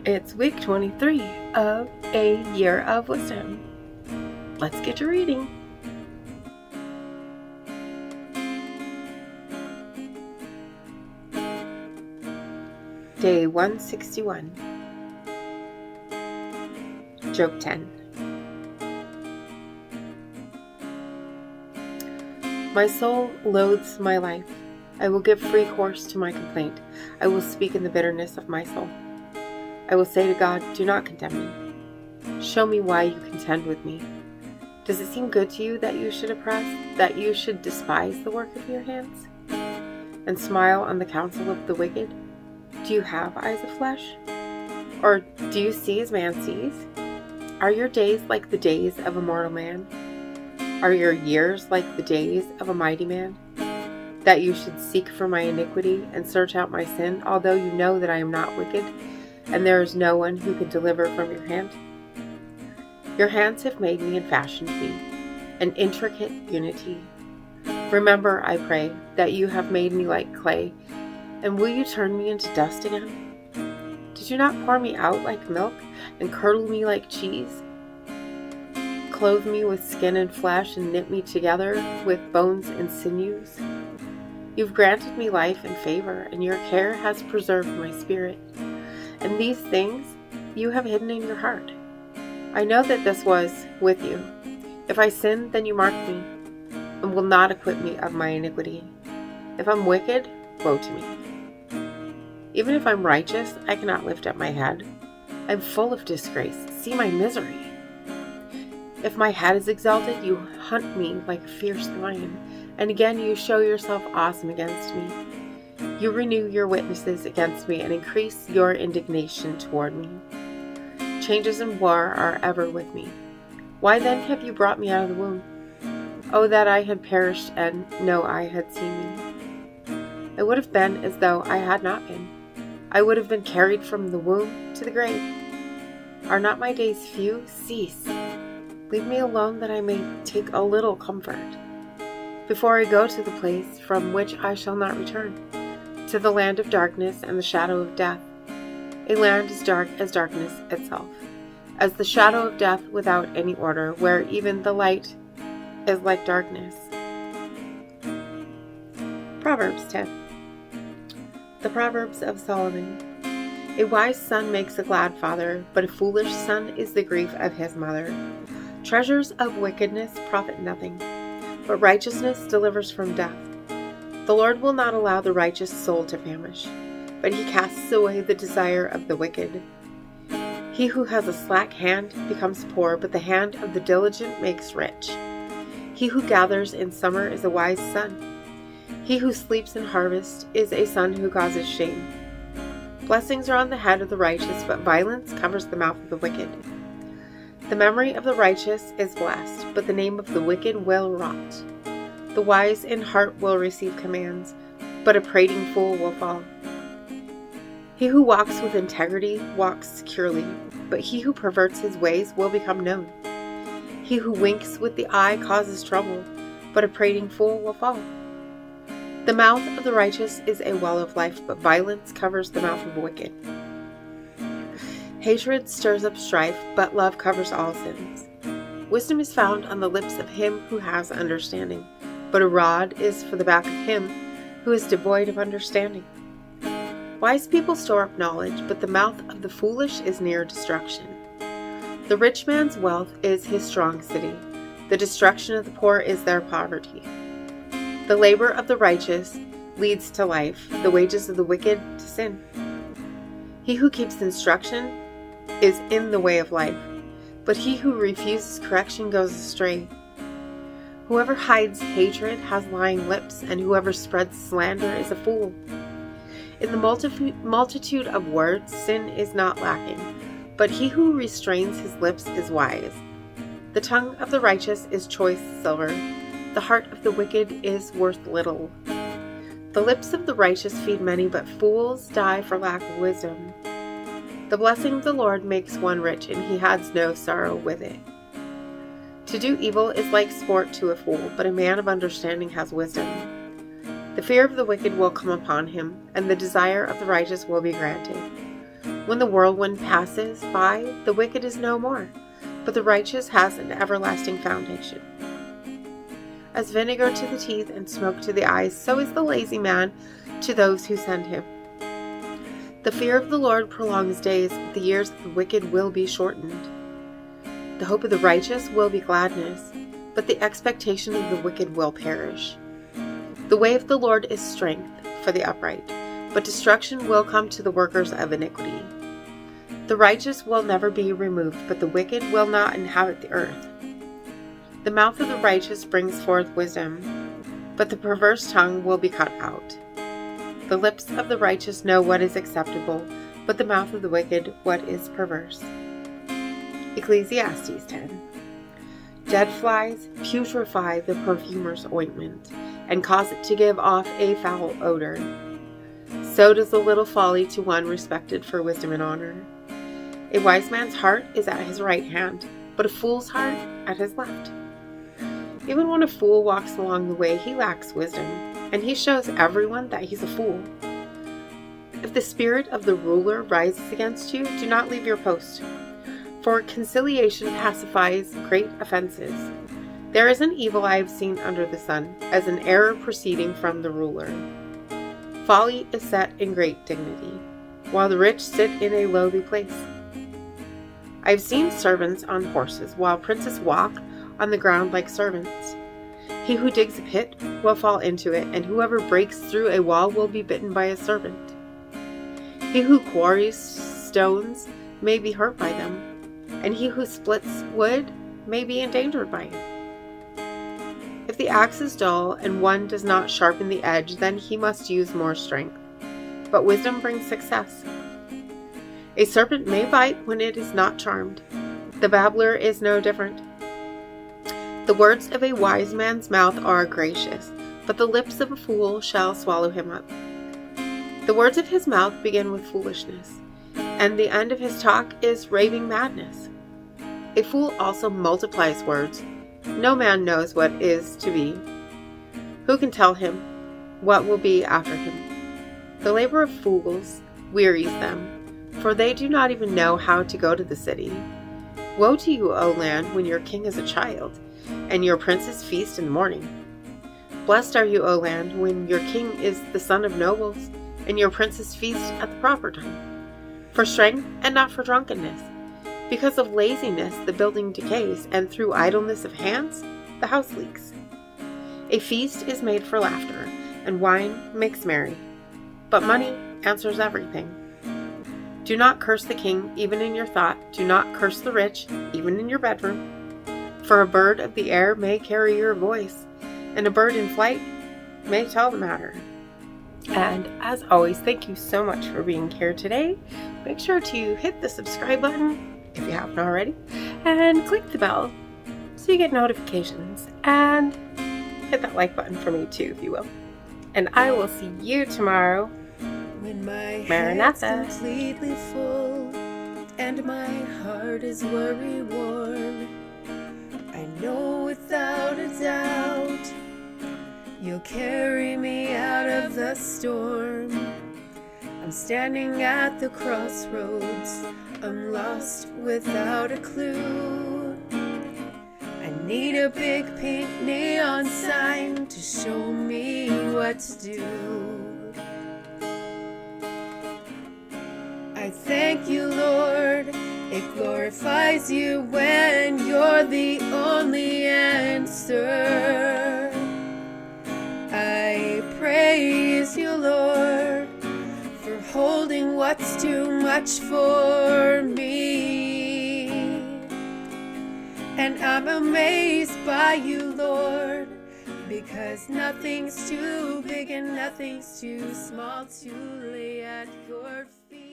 It's week 23 of A Year of Wisdom. Let's get to reading. Day 161. Job 10. My soul loathes my life. I will give free course to my complaint. I will speak in the bitterness of my soul. I will say to God, do not condemn me. Show me why you contend with me. Does it seem good to you that you should oppress, that you should despise the work of your hands, and smile on the counsel of the wicked? Do you have eyes of flesh? Or do you see as man sees? Are your days like the days of a mortal man? Are your years like the days of a mighty man? That you should seek for my iniquity and search out my sin, although you know that I am not wicked, and there is no one who can deliver from your hand? Your hands have made me and fashioned me, an intricate unity. Remember, I pray, that you have made me like clay, and will you turn me into dust again? Did you not pour me out like milk and curdle me like cheese? Clothe me with skin and flesh and knit me together with bones and sinews? You've granted me life and favor, and your care has preserved my spirit. And these things you have hidden in your heart. I know that this was with you. If I sin, then you mark me, and will not acquit me of my iniquity. If I'm wicked, woe to me. Even if I'm righteous, I cannot lift up my head. I'm full of disgrace. See my misery. If my head is exalted, you hunt me like a fierce lion, and again you show yourself awesome against me. You renew your witnesses against me and increase your indignation toward me. Changes and war are ever with me. Why then have you brought me out of the womb? Oh, that I had perished and no eye had seen me. I would have been as though I had not been. I would have been carried from the womb to the grave. Are not my days few? Cease. Leave me alone that I may take a little comfort, before I go to the place from which I shall not return, to the land of darkness and the shadow of death, a land as dark as darkness itself, as the shadow of death without any order, where even the light is like darkness. Proverbs 10. The Proverbs of Solomon. A wise son makes a glad father, but a foolish son is the grief of his mother. Treasures of wickedness profit nothing, but righteousness delivers from death. The Lord will not allow the righteous soul to famish, but he casts away the desire of the wicked. He who has a slack hand becomes poor, but the hand of the diligent makes rich. He who gathers in summer is a wise son. He who sleeps in harvest is a son who causes shame. Blessings are on the head of the righteous, but violence covers the mouth of the wicked. The memory of the righteous is blessed, but the name of the wicked will rot. The wise in heart will receive commands, but a prating fool will fall. He who walks with integrity walks securely, but he who perverts his ways will become known. He who winks with the eye causes trouble, but a prating fool will fall. The mouth of the righteous is a well of life, but violence covers the mouth of the wicked. Hatred stirs up strife, but love covers all sins. Wisdom is found on the lips of him who has understanding, but a rod is for the back of him who is devoid of understanding. Wise people store up knowledge, but the mouth of the foolish is near destruction. The rich man's wealth is his strong city. The destruction of the poor is their poverty. The labor of the righteous leads to life, the wages of the wicked to sin. He who keeps instruction is in the way of life, but he who refuses correction goes astray. Whoever hides hatred has lying lips, and whoever spreads slander is a fool. In the multitude of words, sin is not lacking, but he who restrains his lips is wise. The tongue of the righteous is choice silver. The heart of the wicked is worth little. The lips of the righteous feed many, but fools die for lack of wisdom. The blessing of the Lord makes one rich, and he has no sorrow with it. To do evil is like sport to a fool, but a man of understanding has wisdom. The fear of the wicked will come upon him, and the desire of the righteous will be granted. When the whirlwind passes by, the wicked is no more, but the righteous has an everlasting foundation. As vinegar to the teeth and smoke to the eyes, so is the lazy man to those who send him. The fear of the Lord prolongs days, but the years of the wicked will be shortened. The hope of the righteous will be gladness, but the expectation of the wicked will perish. The way of the Lord is strength for the upright, but destruction will come to the workers of iniquity. The righteous will never be removed, but the wicked will not inhabit the earth. The mouth of the righteous brings forth wisdom, but the perverse tongue will be cut out. The lips of the righteous know what is acceptable, but the mouth of the wicked what is perverse. Ecclesiastes 10. Dead flies putrefy the perfumer's ointment, and cause it to give off a foul odor. So does a little folly to one respected for wisdom and honor. A wise man's heart is at his right hand, but a fool's heart at his left. Even when a fool walks along the way, he lacks wisdom, and he shows everyone that he's a fool. If the spirit of the ruler rises against you, do not leave your post, for conciliation pacifies great offenses. There is an evil I have seen under the sun, as an error proceeding from the ruler. Folly is set in great dignity, while the rich sit in a lowly place. I have seen servants on horses, while princes walk on the ground like servants. He who digs a pit will fall into it, and whoever breaks through a wall will be bitten by a serpent. He who quarries stones may be hurt by them, and he who splits wood may be endangered by it. If the axe is dull and one does not sharpen the edge, then he must use more strength. But wisdom brings success. A serpent may bite when it is not charmed. The babbler is no different. The words of a wise man's mouth are gracious, but the lips of a fool shall swallow him up. The words of his mouth begin with foolishness, and the end of his talk is raving madness. A fool also multiplies words. No man knows what is to be. Who can tell him what will be after him? The labor of fools wearies them, for they do not even know how to go to the city. Woe to you, O land, when your king is a child, and your princes feast in the morning. Blessed are you, O land, when your king is the son of nobles, and your princes feast at the proper time. For strength and not for drunkenness. Because of laziness the building decays, and through idleness of hands the house leaks. A feast is made for laughter, and wine makes merry, but money answers everything. Do not curse the king, even in your thought. Do not curse the rich, even in your bedroom. For a bird of the air may carry your voice, and a bird in flight may tell the matter. And as always, thank you so much for being here today. Make sure to hit the subscribe button if you haven't already, and click the bell so you get notifications, and hit that like button for me too, if you will. And I will see you tomorrow. When my Maranatha. head's completely full and my heart is worry worn, I know without a doubt you'll carry me out of the storm. I'm standing at the crossroads, I'm lost without a clue. I need a big pink neon sign to show me what to do. I thank you, Lord, it glorifies you when you're the only answer. I praise you, Lord, for holding what's too much for me. And I'm amazed by you, Lord, because nothing's too big and nothing's too small to lay at your feet.